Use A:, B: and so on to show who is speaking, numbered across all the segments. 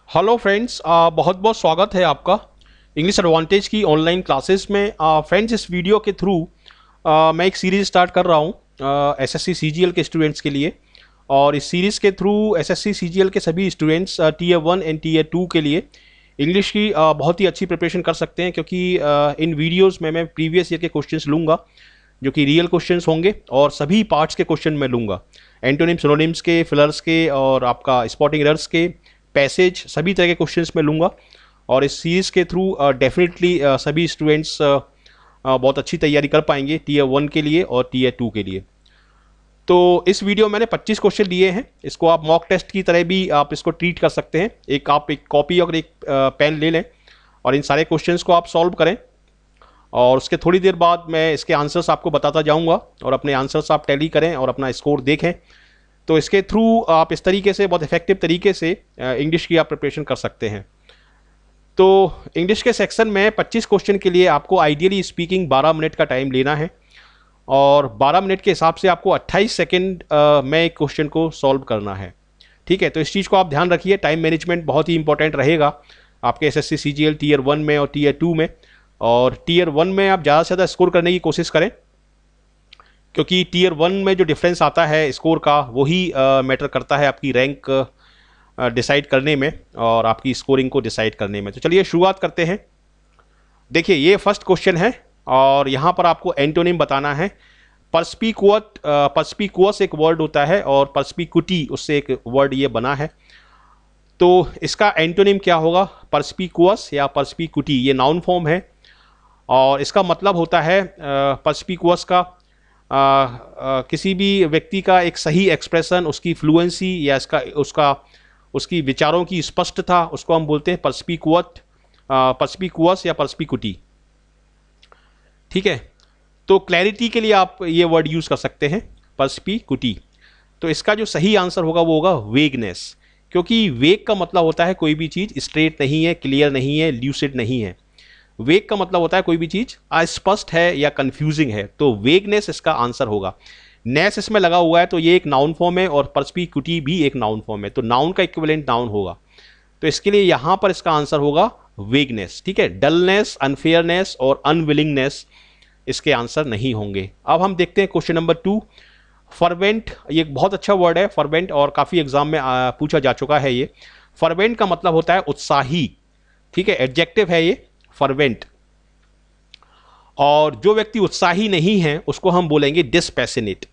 A: Hello friends, बहुत बहुत स्वागत है आपका इंग्लिश एडवांटेज की ऑनलाइन क्लासेस में। फ्रेंड्स, इस वीडियो के थ्रू मैं एक सीरीज़ स्टार्ट कर रहा हूँ एसएससी सीजीएल के स्टूडेंट्स के लिए। और इस सीरीज़ के थ्रू एसएससी सीजीएल के सभी स्टूडेंट्स टीयर 1 एंड टीयर 2 के लिए इंग्लिश की बहुत ही अच्छी प्रिपरेशन कर सकते हैं, क्योंकि इन वीडियोज़ में मैं प्रीवियस ईयर के क्वेश्चंस लूँगा जो कि रियल क्वेश्चंस होंगे, और सभी पार्ट्स के क्वेश्चन मैं लूँगा, एंटोनिम सिनोनिम्स के, फिलर्स के, और आपका स्पॉटिंग एरर्स के, पैसेज, सभी तरह के क्वेश्चंस मैं लूँगा। और इस सीरीज़ के थ्रू डेफिनेटली सभी स्टूडेंट्स बहुत अच्छी तैयारी कर पाएंगे टीयर 1 के लिए और टीयर 2 के लिए। तो इस वीडियो में मैंने 25 क्वेश्चन दिए हैं। इसको आप मॉक टेस्ट की तरह भी आप इसको ट्रीट कर सकते हैं। आप एक कॉपी और एक पेन ले लें और इन सारे क्वेश्चंस को आप सॉल्व करें, और उसके थोड़ी देर बाद मैं इसके आंसर्स आपको बताता जाऊंगा, और अपने आंसर्स आप टैली करें और अपना स्कोर देखें। तो इसके थ्रू आप इस तरीके से, बहुत इफेक्टिव तरीके से इंग्लिश की आप प्रिपरेशन कर सकते हैं। तो इंग्लिश के सेक्शन में 25 क्वेश्चन के लिए आपको आइडियली स्पीकिंग 12 मिनट का टाइम लेना है, और 12 मिनट के हिसाब से आपको 28 सेकेंड में एक क्वेश्चन को सॉल्व करना है। ठीक है, तो इस चीज़ को आप ध्यान रखिए। टाइम मैनेजमेंट बहुत ही इंपॉर्टेंट रहेगा आपके एसएससी सीजीएल टीयर 1 में और टीयर 2 में। और टीयर 1 में आप ज़्यादा से ज़्यादा स्कोर करने की कोशिश करें, क्योंकि टीयर 1 में जो डिफरेंस आता है स्कोर का, वही मैटर करता है आपकी रैंक डिसाइड करने में और आपकी स्कोरिंग को डिसाइड करने में। तो चलिए शुरुआत करते हैं। देखिए, ये फर्स्ट क्वेश्चन है, और यहाँ पर आपको एंटोनिम बताना है। पर्स्पिकुअस एक वर्ड होता है, और पर्स्पिकुटी उससे एक वर्ड ये बना है। तो इसका एंटोनिम क्या होगा? पर्स्पिकुअस या पर्स्पिकुटी, ये नाउन फॉर्म है, और इसका मतलब होता है पर्स्पिकुअस का किसी भी व्यक्ति का एक सही एक्सप्रेशन, उसकी फ्लुएंसी या उसकी विचारों की स्पष्टता, उसको हम बोलते हैं पर्स्पिकुअस या पर्स्पिकुटी। ठीक है, तो क्लैरिटी के लिए आप ये वर्ड यूज़ कर सकते हैं, पर्स्पिकुटी। तो इसका जो सही आंसर होगा वो होगा वेगनेस, क्योंकि वेग का मतलब होता है कोई भी चीज़ स्ट्रेट नहीं है, क्लियर नहीं है, ल्यूसिड नहीं है। वेग का मतलब होता है कोई भी चीज़ अस्पष्ट है या कंफ्यूजिंग है, तो वेगनेस इसका आंसर होगा। नेस इसमें लगा हुआ है, तो ये एक नाउन फॉर्म है, और पर्स्पिकुटी भी एक नाउन फॉर्म है, तो नाउन का इक्विवेलेंट नाउन होगा। तो इसके लिए यहां पर इसका आंसर होगा वेगनेस। ठीक है, डलनेस, अनफेयरनेस और अनविलिंगनेस इसके आंसर नहीं होंगे। अब हम देखते हैं क्वेश्चन नंबर 2। फर्वेंट, ये एक बहुत अच्छा वर्ड है फर्वेंट, और काफ़ी एग्जाम में पूछा जा चुका है ये। फर्वेंट का मतलब होता है उत्साही। ठीक है, एडजेक्टिव है ये फर्वेंट, और जो व्यक्ति उत्साही नहीं है उसको हम बोलेंगे डिसपैशनेट।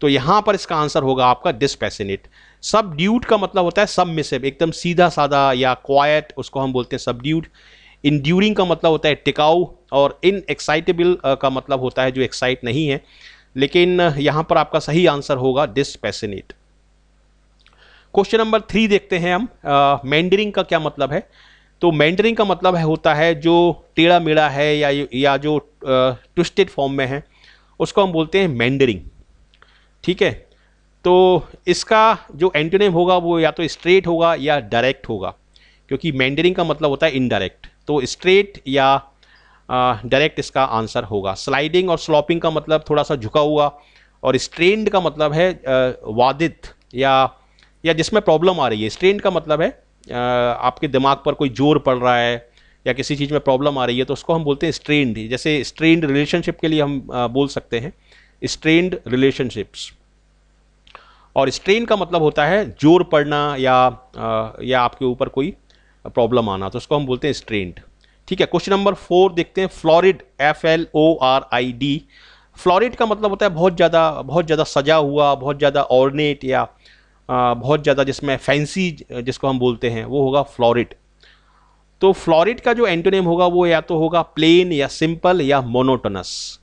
A: तो यहां पर इसका आंसर होगा आपका डिसपैशनेट। सबड्यूड का मतलब होता है सबमिसिव, एकदम सीधा साधा या क्वाइट, उसको हम बोलते हैं सबड्यूड। इंड्यूरिंग का मतलब होता है टिकाऊ, और इनएक्साइटेबल का मतलब होता है जो एक्साइट नहीं है। लेकिन यहां पर आपका सही आंसर होगा डिसपैशनेट। क्वेश्चन नंबर 3 देखते हैं हम। मैंडरिंग का क्या मतलब है? तो मैंडरिंग का मतलब होता है जो टेढ़ा मेढ़ा है या जो ट्विस्टेड फॉर्म में है, उसको हम बोलते हैं मैंडरिंग। ठीक है, तो इसका जो एंटोनिम होगा वो या तो स्ट्रेट होगा या डायरेक्ट होगा, क्योंकि मैंडरिंग का मतलब होता है इनडायरेक्ट। तो स्ट्रेट या डायरेक्ट इसका आंसर होगा। स्लाइडिंग और स्लॉपिंग का मतलब थोड़ा सा झुका हुआ, और स्ट्रेन्ड का मतलब है वादित या जिसमें प्रॉब्लम आ रही है। स्ट्रेन्ड का मतलब है आपके दिमाग पर कोई जोर पड़ रहा है या किसी चीज़ में प्रॉब्लम आ रही है, तो उसको हम बोलते हैं स्ट्रेन्ड। जैसे स्ट्रेन्ड रिलेशनशिप के लिए हम बोल सकते हैं स्ट्रेन्ड रिलेशनशिप्स। और स्ट्रेन का मतलब होता है जोर पड़ना या आपके ऊपर कोई प्रॉब्लम आना, तो उसको हम बोलते हैं स्ट्रेन्ड। ठीक है, क्वेश्चन नंबर 4 देखते हैं। Fluoride, FLORID। फ्लोरिड का मतलब होता है बहुत ज़्यादा सजा हुआ, बहुत ज़्यादा ऑर्नेट, या बहुत ज़्यादा जिसमें फैंसी, जिसको हम बोलते हैं, वो होगा फ्लोरिड। तो फ्लोरिड का जो एंटोनिम होगा वो या तो होगा प्लेन या सिंपल या मोनोटोनस।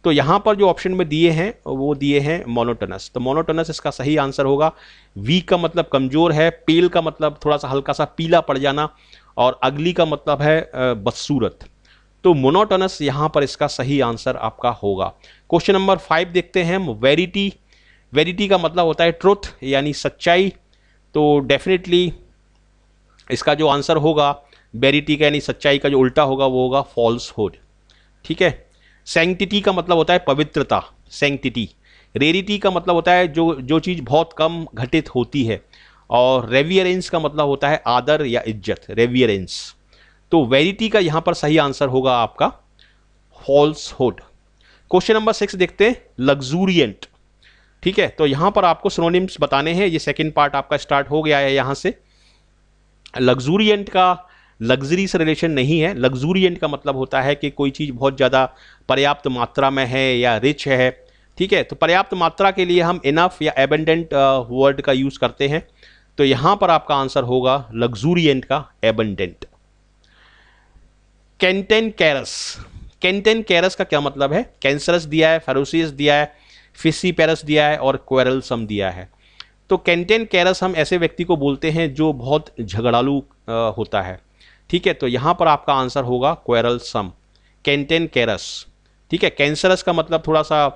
A: तो यहाँ पर जो ऑप्शन में दिए हैं वो दिए हैं मोनोटोनस, तो मोनोटोनस इसका सही आंसर होगा। वीक का मतलब कमज़ोर है, पेल का मतलब थोड़ा सा हल्का सा पीला पड़ जाना, और अगली का मतलब है बदसूरत। तो मोनोटोनस यहाँ पर इसका सही आंसर आपका होगा। क्वेश्चन नंबर 5 देखते हैं हम। वेरिटी। वेरिटी का मतलब होता है ट्रुथ यानी सच्चाई, तो डेफिनेटली इसका जो आंसर होगा वेरिटी का यानी सच्चाई का जो उल्टा होगा वो होगा फॉल्सहुड। ठीक है, सैंक्टिटी का मतलब होता है पवित्रता, सैंक्टिटी। रेरिटी का मतलब होता है जो चीज़ बहुत कम घटित होती है, और रेवियरेंस का मतलब होता है आदर या इज्जत, रेवियरेंस। तो वेरिटी का यहां पर सही आंसर होगा आपका फॉल्सहुड। क्वेश्चन नंबर 6 देखते हैं, लग्जूरियंट। ठीक है, तो यहां पर आपको सिनोनिम्स बताने हैं। ये सेकंड पार्ट आपका स्टार्ट हो गया है यहां से। लग्जूरियंट का लग्जरी से रिलेशन नहीं है। लग्जूरियंट का मतलब होता है कि कोई चीज़ बहुत ज़्यादा पर्याप्त मात्रा में है या रिच है। ठीक है, तो पर्याप्त मात्रा के लिए हम इनफ या एबंडेंट वर्ड का यूज़ करते हैं। तो यहां पर आपका आंसर होगा लग्जूरियंट का एबंडेंट। कैंटेनकैरस। कैंटेनकैरस का क्या मतलब है? कैंसरस दिया है, फेरोसियस दिया है, फिसीपेरस दिया है और क्वेरलसम दिया है। तो कैंटेनकैरस हम ऐसे व्यक्ति को बोलते हैं जो बहुत झगड़ालू होता है। ठीक है, तो यहां पर आपका आंसर होगा क्वेरलसम, कैंटेनकैरस। ठीक है, कैंसरस का मतलब थोड़ा सा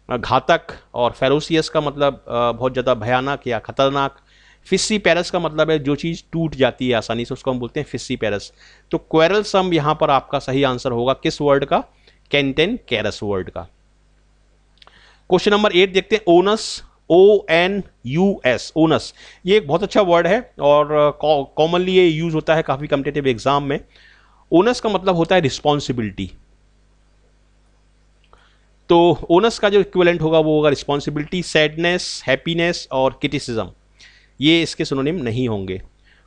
A: घातक और फेरोसियस का मतलब बहुत ज़्यादा भयानक या खतरनाक। फिसीपेरस का मतलब है जो चीज़ टूट जाती है आसानी से, उसको हम बोलते हैं फिसीपेरस। तो क्वेरलसम यहां पर आपका सही आंसर होगा किस वर्ड का? कैंटेनकैरस वर्ड का। क्वेश्चन नंबर 8 देखते हैं, ओनस, ONUS, ओनस। ये एक बहुत अच्छा वर्ड है और कॉमनली ये यूज होता है काफी कॉम्पिटिटिव एग्जाम में। ओनस का मतलब होता है रिस्पॉन्सिबिलिटी। तो ओनस का जो इक्विवेलेंट होगा वो होगा रिस्पॉन्सिबिलिटी, सैडनेस, हैप्पीनेस और क्रिटिसिज्म। ये इसके सिनोनिम नहीं होंगे।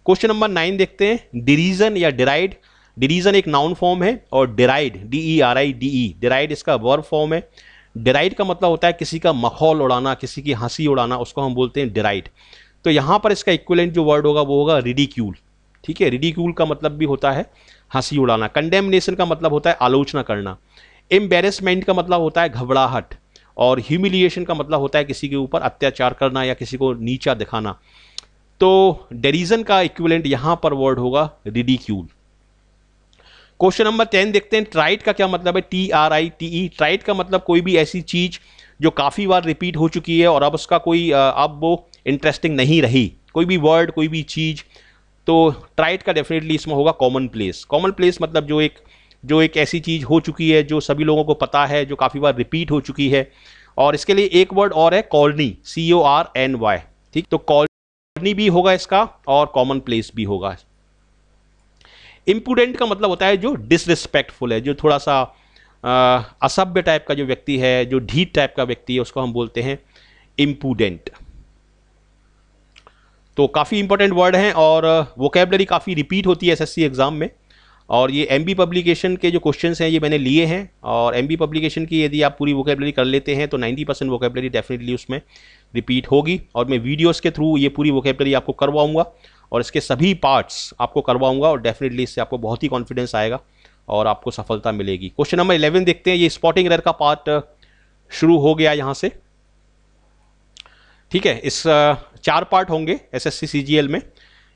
A: क्वेश्चन नंबर 9 देखते हैं, डिरीजन या डिराइड। डिरीजन एक नाउन फॉर्म है और डिराइड, DERIDE, डिराइड इसका वर्ब फॉर्म है। डिराइड का मतलब होता है किसी का मखौल उड़ाना, किसी की हंसी उड़ाना, उसको हम बोलते हैं डिराइड। तो यहां पर इसका इक्विवेलेंट जो वर्ड होगा वो होगा रिडिक्यूल। ठीक है, रिडिक्यूल का मतलब भी होता है हंसी उड़ाना। कंडेमनेशन का मतलब होता है आलोचना करना। एम्बेरसमेंट का मतलब होता है घबराहट। और ह्यूमिलिएशन का मतलब होता है किसी के ऊपर अत्याचार करना या किसी को नीचा दिखाना। तो डेरिजन का इक्विवेलेंट यहां पर वर्ड होगा रिडिक्यूल। क्वेश्चन नंबर 10 देखते हैं, ट्राइट का क्या मतलब है? TRITE। ट्राइट का मतलब कोई भी ऐसी चीज जो काफी बार रिपीट हो चुकी है और अब उसका कोई अब वो इंटरेस्टिंग नहीं रही, कोई भी वर्ड, कोई भी चीज। तो ट्राइट का डेफिनेटली इसमें होगा कॉमन प्लेस। कॉमन प्लेस मतलब जो एक ऐसी चीज हो चुकी है जो सभी लोगों को पता है, जो काफी बार रिपीट हो चुकी है। और इसके लिए एक वर्ड और है, कॉर्नी, CORNY। ठीक, तो कॉर्नी भी होगा इसका और कॉमन प्लेस भी होगा। इम्पुडेंट का मतलब होता है जो डिसरिस्पेक्टफुल है, जो थोड़ा सा असभ्य टाइप का जो व्यक्ति है, जो ढीठ टाइप का व्यक्ति है, उसको हम बोलते हैं इम्पुडेंट। तो काफ़ी इंपॉर्टेंट वर्ड हैं और वोकेबलरी काफ़ी रिपीट होती है SSC एग्जाम में। और ये MB पब्लिकेशन के जो क्वेश्चंस हैं ये मैंने लिए हैं। और MB पब्लिकेशन की यदि आप पूरी वोकेबलरी कर लेते हैं तो 90% वोकेबलरी डेफिनेटली उसमें रिपीट होगी। और मैं वीडियोस के थ्रू ये पूरी वोकेबलरी आपको करवाऊंगा और इसके सभी पार्ट्स आपको करवाऊंगा और डेफिनेटली इससे आपको बहुत ही कॉन्फिडेंस आएगा और आपको सफलता मिलेगी। क्वेश्चन नंबर 11 देखते हैं, ये स्पॉटिंग एरर का पार्ट शुरू हो गया यहाँ से। ठीक है, इस 4 पार्ट होंगे SSC CGL में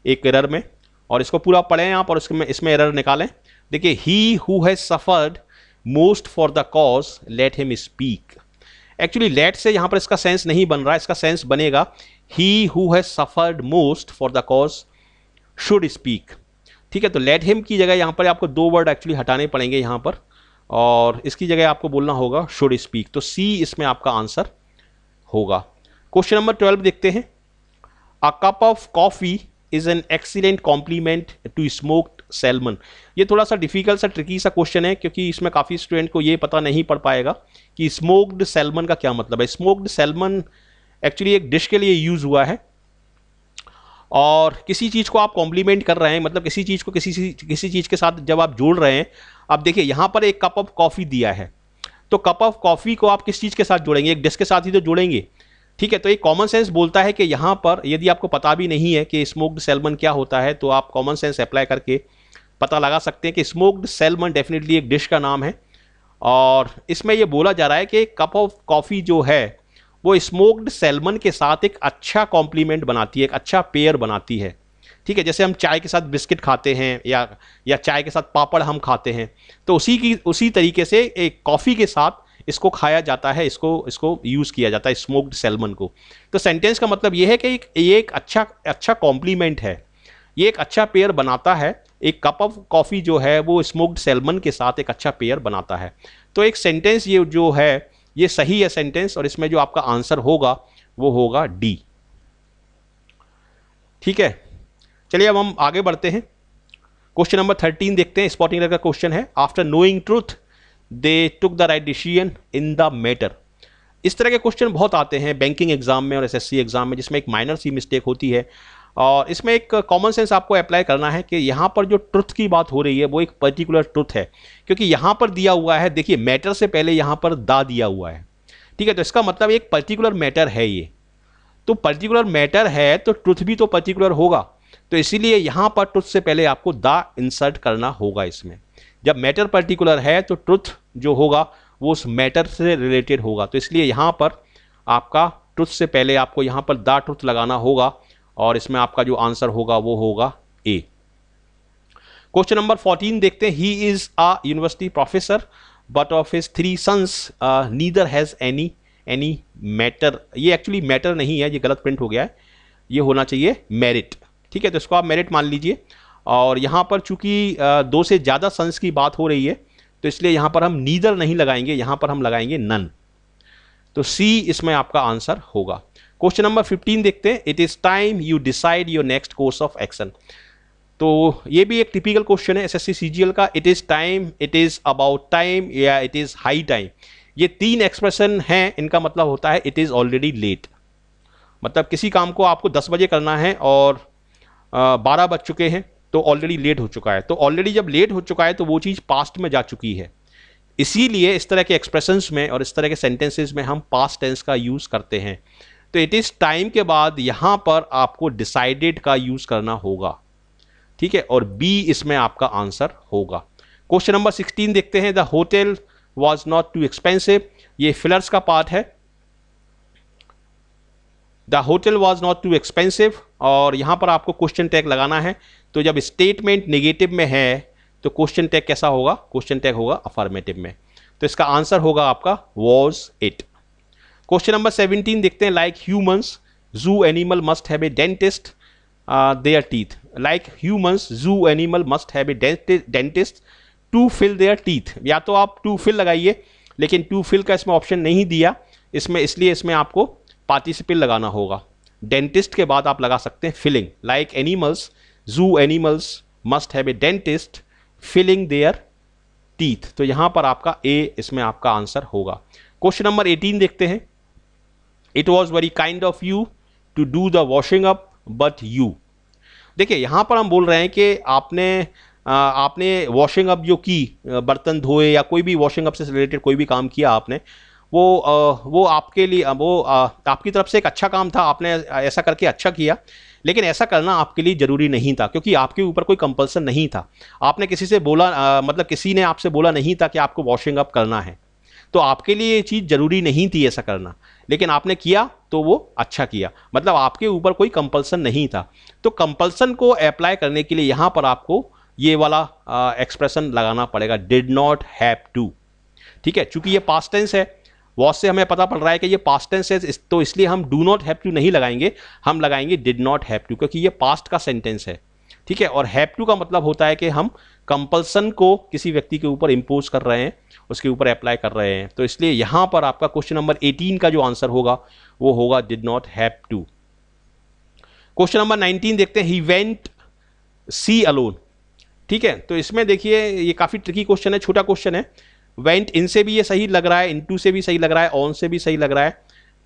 A: एक एरर में, और इसको पूरा पढ़ें आप और इसमें एरर निकालें। देखिए, he who has suffered most for the cause let him speak. Actually let से यहां पर इसका सेंस नहीं बन रहा है, इसका सेंस बनेगा ही who has suffered most for the cause should speak. ठीक है, तो लेट हिम की जगह यहां पर आपको 2 वर्ड एक्चुअली हटाने पड़ेंगे यहां पर, और इसकी जगह आपको बोलना होगा शुड स्पीक। तो C इसमें आपका आंसर होगा। क्वेश्चन नंबर 12 देखते हैं, a cup of coffee is an excellent complement to smoked salmon. ये थोड़ा सा डिफिकल्ट सा ट्रिकी सा क्वेश्चन है क्योंकि इसमें काफ़ी स्टूडेंट को ये पता नहीं पड़ पाएगा कि स्मोक्ड सैल्मन का क्या मतलब है। स्मोक्ड सैल्मन एक्चुअली एक डिश के लिए यूज हुआ है और किसी चीज़ को आप कॉम्प्लीमेंट कर रहे हैं, मतलब किसी चीज़ को किसी चीज़ के साथ जब आप जोड़ रहे हैं। अब देखिए, यहाँ पर एक कप ऑफ कॉफ़ी दिया है, तो कप ऑफ कॉफ़ी को आप किस चीज़ के साथ जोड़ेंगे? एक डिश के साथ ही तो जोड़ेंगे। ठीक है, तो एक कॉमन सेंस बोलता है कि यहाँ पर यदि आपको पता भी नहीं है कि स्मोक्ड सैल्मन क्या होता है तो आप कॉमन सेंस अप्लाई करके पता लगा सकते हैं कि स्मोक्ड सैल्मन डेफिनेटली एक डिश का नाम है। और इसमें यह बोला जा रहा है कि कप ऑफ कॉफ़ी जो है वो स्मोक्ड सैल्मन के साथ एक अच्छा कॉम्प्लीमेंट बनाती है, एक अच्छा पेयर बनाती है। ठीक है, जैसे हम चाय के साथ बिस्किट खाते हैं या चाय के साथ पापड़ हम खाते हैं, तो उसी तरीके से एक कॉफ़ी के साथ इसको खाया जाता है, इसको यूज़ किया जाता है स्मोक्ड सैल्मन को। तो सेंटेंस का मतलब ये है कि ये एक अच्छा कॉम्प्लीमेंट है, ये एक अच्छा पेयर बनाता है। एक कप ऑफ कॉफ़ी जो है वो स्मोक्ड सैल्मन के साथ एक अच्छा पेयर बनाता है। तो एक सेंटेंस ये जो है ये सही है सेंटेंस, और इसमें जो आपका आंसर होगा वो होगा D। ठीक है, चलिए अब हम आगे बढ़ते हैं। क्वेश्चन नंबर 13 देखते हैं। स्पॉटिंग एरर का क्वेश्चन है। After knowing truth they took the right decision in the matter. इस तरह के क्वेश्चन बहुत आते हैं बैंकिंग एग्जाम में और एसएससी एग्जाम में, जिसमें एक माइनर सी मिस्टेक होती है और इसमें एक कॉमन सेंस आपको अप्लाई करना है कि यहाँ पर जो ट्रुथ की बात हो रही है वो एक पर्टिकुलर ट्रुथ है, क्योंकि यहाँ पर दिया हुआ है, देखिए मैटर से पहले यहाँ पर दा दिया हुआ है, ठीक है, तो इसका मतलब एक पर्टिकुलर मैटर है ये, तो पर्टिकुलर मैटर है तो ट्रुथ भी तो पर्टिकुलर होगा, तो इसीलिए यहाँ पर ट्रुथ से पहले आपको दा इंसर्ट करना होगा इसमें। जब मैटर पर्टिकुलर है तो ट्रुथ जो होगा वो उस मैटर से रिलेटेड होगा, तो इसलिए यहाँ पर आपका ट्रुथ से पहले आपको यहाँ पर दा ट्रुथ लगाना होगा और इसमें आपका जो आंसर होगा वो होगा ए। क्वेश्चन नंबर 14 देखते हैं। He is a university professor but of his 3 sons neither has any matter. ये एक्चुअली मैटर नहीं है, ये गलत प्रिंट हो गया है, ये होना चाहिए मेरिट, ठीक है, तो इसको आप मेरिट मान लीजिए। और यहाँ पर चूंकि 2 से ज़्यादा सन्स की बात हो रही है तो इसलिए यहाँ पर हम नीदर नहीं लगाएंगे, यहाँ पर हम लगाएंगे नन, तो सी इसमें आपका आंसर होगा। क्वेश्चन नंबर 15 देखते हैं। It is time you decide your next course of action. तो ये भी एक टिपिकल क्वेश्चन है एसएससी सीजीएल का। It is time, it is about time या इट इज़ हाई टाइम, ये 3 एक्सप्रेशन हैं, इनका मतलब होता है इट इज़ ऑलरेडी लेट। मतलब किसी काम को आपको 10 बजे करना है और 12 बज चुके हैं तो ऑलरेडी लेट हो चुका है, तो ऑलरेडी जब लेट हो चुका है तो वो चीज़ पास्ट में जा चुकी है, इसीलिए इस तरह के एक्सप्रेशंस में और इस तरह के सेंटेंसेस में हम पास्ट टेंस का यूज़ करते हैं। तो इट इज़ टाइम के बाद यहाँ पर आपको डिसाइडेड का यूज़ करना होगा, ठीक है, और बी इसमें आपका आंसर होगा। क्वेश्चन नंबर 16 देखते हैं। The hotel was not too expensive, ये फिलर्स का पार्ट है। The hotel was not too expensive और यहाँ पर आपको क्वेश्चन टैग लगाना है, तो जब स्टेटमेंट नेगेटिव में है तो क्वेश्चन टैग कैसा होगा, क्वेश्चन टैग होगा अफर्मेटिव में, तो इसका आंसर होगा आपका वॉज इट। क्वेश्चन नंबर 17 देखते हैं। Like humans do animal must have a dentist their teeth. Like humans do animal must have a dentist to fill their teeth, या तो आप टू फिल लगाइए, लेकिन टू फिल का इसमें ऑप्शन नहीं दिया इसमें, इसलिए इसमें आपको पार्टिसिपल लगाना होगा। डेंटिस्ट के बाद आप लगा सकते हैं filling. Like animals zoo animals must have a dentist filling their teeth, तो यहां पर आपका ए इसमें आपका आंसर होगा। क्वेश्चन नंबर 18 देखते हैं। It was very kind of you to do the washing up but you. देखिए यहां पर हम बोल रहे हैं कि आपने वॉशिंग अप जो की, बर्तन धोए या कोई भी वॉशिंग अप से रिलेटेड कोई भी काम किया आपने, वो आपके लिए आपकी तरफ से एक अच्छा काम था, आपने ऐसा करके अच्छा किया, लेकिन ऐसा करना आपके लिए ज़रूरी नहीं था क्योंकि आपके ऊपर कोई कंपल्सन नहीं था। आपने किसी से बोला मतलब किसी ने आपसे बोला नहीं था कि आपको वॉशिंग अप करना है, तो आपके लिए ये चीज़ ज़रूरी नहीं थी ऐसा करना, लेकिन आपने किया तो वो अच्छा किया, मतलब आपके ऊपर कोई कंपल्सन नहीं था। तो कंपल्सन को अप्लाई करने के लिए यहाँ पर आपको ये वाला एक्सप्रेशन लगाना पड़ेगा, डिड नॉट हैव टू, ठीक है, चूंकि ये पास्ट टेंस है, वॉज से हमें पता पड़ रहा है कि ये पास्ट टेंस है, तो इसलिए हम डू नॉट हैव टू नहीं लगाएंगे, हम लगाएंगे डिड नॉट हैव टू, क्योंकि ये पास्ट का सेंटेंस है, ठीक है, और हैव टू का मतलब होता है कि हम कंपल्सन को किसी व्यक्ति के ऊपर इंपोज कर रहे हैं, उसके ऊपर अप्लाई कर रहे हैं, तो इसलिए यहां पर आपका क्वेश्चन नंबर 18 का जो आंसर होगा वो होगा did not have to. Question number 19 देखते हैं। ही वेंट सी अलोन, ठीक है, तो इसमें देखिए ये काफी ट्रिकी क्वेश्चन है, छोटा क्वेश्चन है। वेंट इनसे भी ये सही लग रहा है, इनटू से भी सही लग रहा है, ऑन से भी सही लग रहा है,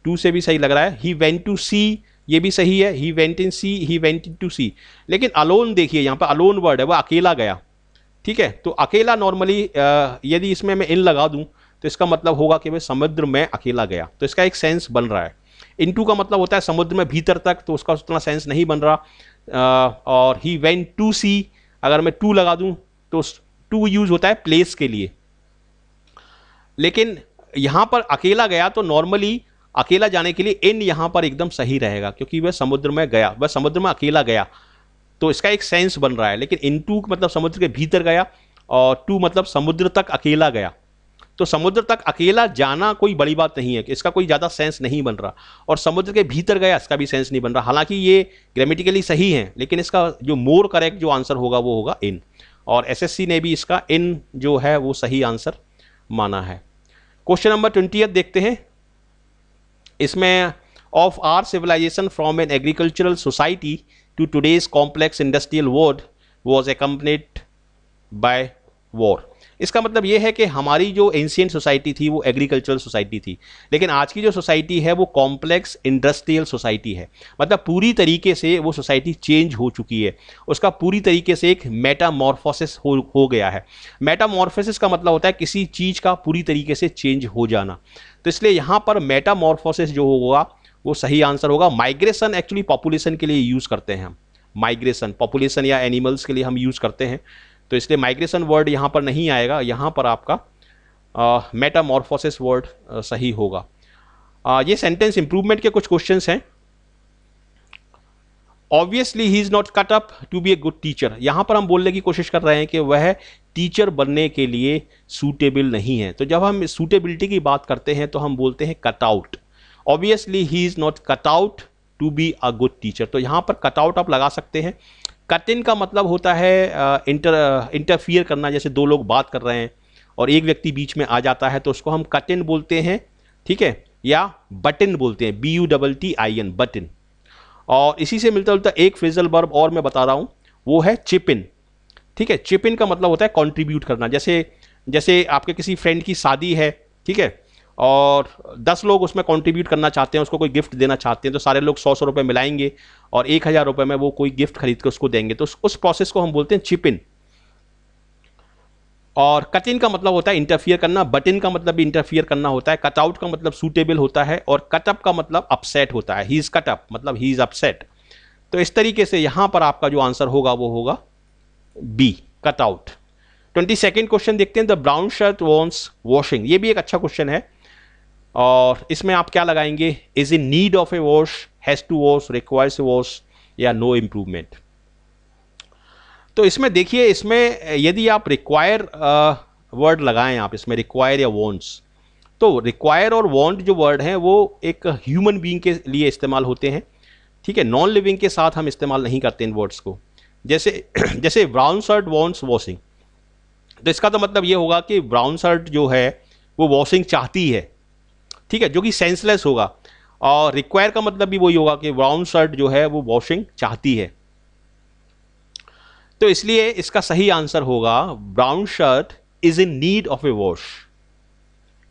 A: टू से भी सही लग रहा है। ही वेंट टू सी ये भी सही है, he went in sea, he went into sea, लेकिन अलोन देखिए यहाँ पर अलोन वर्ड है, वह अकेला गया, ठीक है, तो अकेला नॉर्मली यदि इसमें मैं इन लगा दूं तो इसका मतलब होगा कि वह समुद्र में अकेला गया, तो इसका एक सेंस बन रहा है। इनटू का मतलब होता है समुद्र में भीतर तक, तो उसका उतना सेंस नहीं बन रहा। और ही वेंट टू सी, अगर मैं टू लगा दूं तो टू यूज होता है प्लेस के लिए, लेकिन यहां पर अकेला गया तो नॉर्मली अकेला जाने के लिए इन यहां पर एकदम सही रहेगा, क्योंकि वह समुद्र में गया, वह समुद्र में अकेला गया, तो इसका एक सेंस बन रहा है। लेकिन इनटू मतलब समुद्र के भीतर गया और टू मतलब समुद्र तक अकेला गया, तो समुद्र तक अकेला जाना कोई बड़ी बात नहीं है, इसका कोई ज़्यादा सेंस नहीं बन रहा, और समुद्र के भीतर गया इसका भी सेंस नहीं बन रहा। हालांकि ये ग्रामेटिकली सही है, लेकिन इसका जो मोर करेक्ट जो आंसर होगा वो होगा इन, और एसएससी ने भी इसका इन जो है वो सही आंसर माना है। क्वेश्चन नंबर 20 देखते हैं। इसमें of our civilization from an agricultural society to today's complex industrial world was accompanied by war। इसका मतलब ये है कि हमारी जो एंशियंट सोसाइटी थी वो एग्रीकल्चरल सोसाइटी थी, लेकिन आज की जो सोसाइटी है वो कॉम्प्लेक्स इंडस्ट्रियल सोसाइटी है। मतलब पूरी तरीके से वो सोसाइटी चेंज हो चुकी है, उसका पूरी तरीके से एक मेटामॉर्फोसिस हो गया है। मेटामॉर्फोसिस का मतलब होता है किसी चीज़ का पूरी तरीके से चेंज हो जाना। तो इसलिए यहाँ पर मेटामॉर्फोसिस जो होगा वो सही आंसर होगा। माइग्रेशन एक्चुअली पॉपुलेशन के लिए यूज़ करते हैं हम, माइग्रेशन पॉपुलेशन या एनिमल्स के लिए हम यूज़ करते हैं, तो इसलिए माइग्रेशन वर्ड यहाँ पर नहीं आएगा, यहाँ पर आपका मेटामॉर्फोसिस वर्ड सही होगा। ये सेंटेंस इंप्रूवमेंट के कुछ क्वेश्चंस हैं। Obviously he is not cut up to be a good teacher. यहाँ पर हम बोलने की कोशिश कर रहे हैं कि वह टीचर बनने के लिए सूटेबल नहीं है। तो जब हम सूटेबिलिटी की बात करते हैं तो हम बोलते हैं cut out. Obviously he is not cut out to be a good teacher, तो यहाँ पर कट आउट आप लगा सकते हैं। कट इन का मतलब होता है इंटरफियर करना, जैसे दो लोग बात कर रहे हैं और एक व्यक्ति बीच में आ जाता है तो उसको हम कट इन बोलते हैं, ठीक है, या बटन बोलते हैं, BUTTIN बटन। और इसी से मिलता जुलता एक फ्रेजल वर्ब और मैं बता रहा हूँ, वो है चिप इन। ठीक है, चिप इन का मतलब होता है कंट्रीब्यूट करना। जैसे आपके किसी फ्रेंड की शादी है, ठीक है, और 10 लोग उसमें कंट्रीब्यूट करना चाहते हैं, उसको कोई गिफ्ट देना चाहते हैं, तो सारे लोग 100 रुपये मिलाएंगे और 1000 रुपये में वो कोई गिफ्ट खरीद के उसको देंगे, तो उस प्रोसेस को हम बोलते हैं चिप इन। और कट इन का मतलब होता है इंटरफियर करना, बट इन का मतलब भी इंटरफियर करना होता है, कट आउट का मतलब सूटेबल होता है, और कट अप का मतलब अपसेट होता है। ही इज कट अप मतलब ही इज अपसेट। तो इस तरीके से यहां पर आपका जो आंसर होगा वो होगा B, cut out. 22nd question देखते हैं, the brown shirt wants washing. ये भी एक अच्छा क्वेश्चन है और इसमें आप क्या लगाएंगे, is in need of a wash, has to wash, requires a wash, या नो इम्प्रूवमेंट। तो इसमें देखिए, इसमें यदि आप रिक्वायर वर्ड लगाएं, आप इसमें रिक्वायर या वॉन्ट्स, तो रिक्वायर और वॉन्ट जो वर्ड हैं वो एक ह्यूमन बीइंग के लिए इस्तेमाल होते हैं, ठीक है, नॉन लिविंग के साथ हम इस्तेमाल नहीं करते इन वर्ड्स को। जैसे ब्राउन शर्ट वॉन्ट्स वॉशिंग, तो इसका तो मतलब ये होगा कि ब्राउन शर्ट जो है वो वॉशिंग चाहती है, ठीक है, जो कि सेंसलेस होगा। और रिक्वायर का मतलब भी वही होगा कि ब्राउन शर्ट जो है वो वॉशिंग चाहती है। तो इसलिए इसका सही आंसर होगा brown shirt is in need of a wash,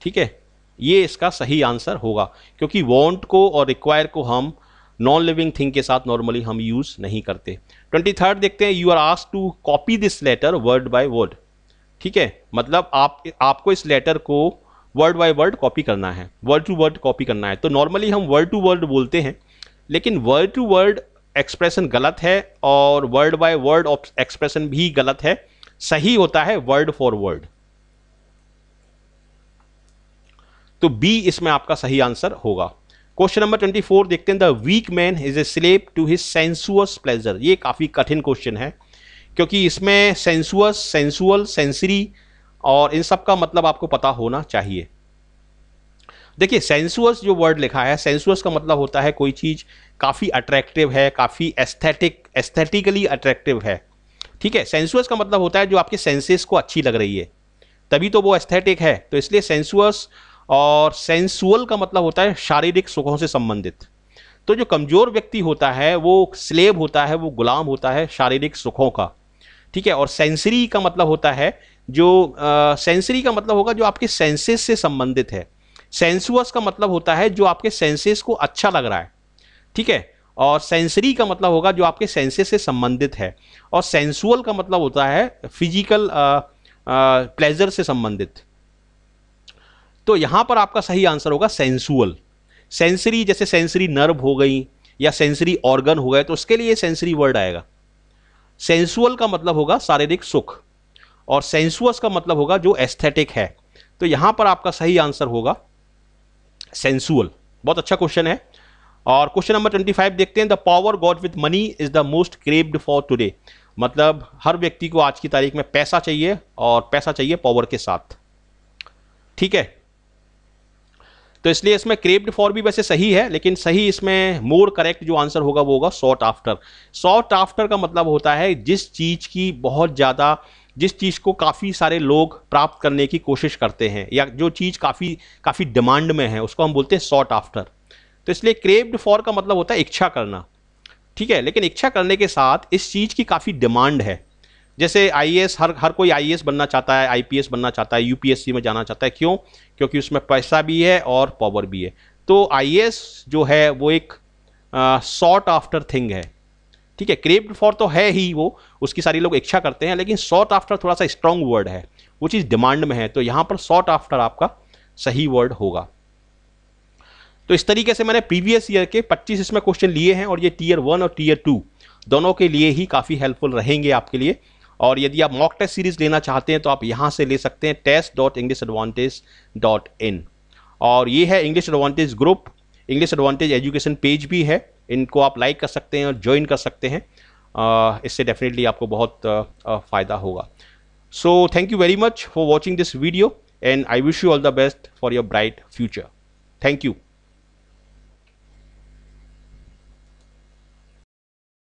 A: ठीक है, ये इसका सही आंसर होगा, क्योंकि वॉन्ट को और रिक्वायर को हम नॉन लिविंग थिंग के साथ नॉर्मली हम यूज नहीं करते। 23rd देखते हैं, you are asked to copy this letter word by word. ठीक है, मतलब आपको इस लेटर को वर्ड बाय वर्ड कॉपी करना है, वर्ड टू वर्ड कॉपी करना है। तो नॉर्मली हम वर्ड टू वर्ड बोलते हैं, लेकिन वर्ड टू वर्ड एक्सप्रेशन गलत है और वर्ड बाय वर्ड एक्सप्रेशन भी गलत है। सही होता है वर्ड फॉर वर्ड। तो बी इसमें आपका सही आंसर होगा। क्वेश्चन नंबर 24 देखते हैं, the weak man is a slave to his sensuous pleasure. ये काफी कठिन क्वेश्चन है, क्योंकि इसमें सेंसुअस, सेंसुअल, सेंसरी और इन सब का मतलब आपको पता होना चाहिए। देखिए, सेंसुअस जो वर्ड लिखा है, सेंसुअस का मतलब होता है कोई चीज काफी अट्रैक्टिव है, काफी एस्थेटिकली अट्रैक्टिव है, ठीक है। सेंसुअस का मतलब होता है जो आपके सेंसेस को अच्छी लग रही है, तभी तो वो एस्थेटिक है। तो इसलिए सेंसुअस। और सेंसुअल का मतलब होता है शारीरिक सुखों से संबंधित। तो जो कमजोर व्यक्ति होता है वो स्लेव होता है, वो गुलाम होता है शारीरिक सुखों का, ठीक है। और सेंसरी का मतलब होता है सेंसरी का मतलब होगा जो आपके सेंसेस से संबंधित है। सेंसुअस का मतलब होता है जो आपके सेंसेस को अच्छा लग रहा है, ठीक है। और सेंसरी का मतलब होगा जो आपके सेंसेस से संबंधित है। और सेंसुअल का मतलब होता है फिजिकल प्लेजर से संबंधित। तो यहां पर आपका सही आंसर होगा सेंसुअल। सेंसरी, जैसे सेंसरी नर्व हो गई या सेंसरी ऑर्गन हो गए, तो उसके लिए सेंसरी वर्ड आएगा। सेंसुअल का मतलब होगा शारीरिक सुख और सेंसुअस का मतलब होगा जो एस्थेटिक है। तो यहां पर आपका सही आंसर होगा सेंसुअल। बहुत अच्छा क्वेश्चन है। और क्वेश्चन नंबर 25 देखते हैं, the power got with money is the most craved for today. मतलब हर व्यक्ति को आज की तारीख में पैसा चाहिए और पैसा चाहिए पावर के साथ, ठीक है। तो इसलिए इसमें क्रेव्ड फॉर भी वैसे सही है, लेकिन सही इसमें मोर करेक्ट जो आंसर होगा वो होगा सॉट आफ्टर। सॉट आफ्टर का मतलब होता है जिस चीज की बहुत ज्यादा, जिस चीज को काफी सारे लोग प्राप्त करने की कोशिश करते हैं, या जो चीज काफी डिमांड में है, उसको हम बोलते हैं सॉट आफ्टर। तो इसलिए क्रेव्ड फॉर का मतलब होता है इच्छा करना, ठीक है। लेकिन इच्छा करने के साथ इस चीज़ की काफ़ी डिमांड है। जैसे आईएएस, हर कोई आईएएस बनना चाहता है, आईपीएस बनना चाहता है, यूपीएससी में जाना चाहता है। क्यों? क्योंकि उसमें पैसा भी है और पावर भी है। तो आईएएस जो है वो एक सॉट आफ्टर थिंग है, ठीक है। क्रेव्ड फॉर तो है ही, वो उसकी सारी लोग इच्छा करते हैं, लेकिन सॉट आफ्टर थोड़ा सा स्ट्रॉन्ग वर्ड है, वो चीज़ डिमांड में है। तो यहाँ पर सॉट आफ्टर आपका सही वर्ड होगा। तो इस तरीके से मैंने प्रीवियस ईयर के 25 इसमें क्वेश्चन लिए हैं, और ये टीयर 1 और टीयर 2 दोनों के लिए ही काफ़ी हेल्पफुल रहेंगे आपके लिए। और यदि आप मॉक टेस्ट सीरीज लेना चाहते हैं तो आप यहाँ से ले सकते हैं test.englishaadvantage.in। और ये है English advantage group, English advantage education page भी है, इनको आप लाइक कर सकते हैं और ज्वाइन कर सकते हैं। इससे डेफिनेटली आपको बहुत फ़ायदा होगा। So thank you very much for watching this video, and I wish you all the best for your bright future. Thank you.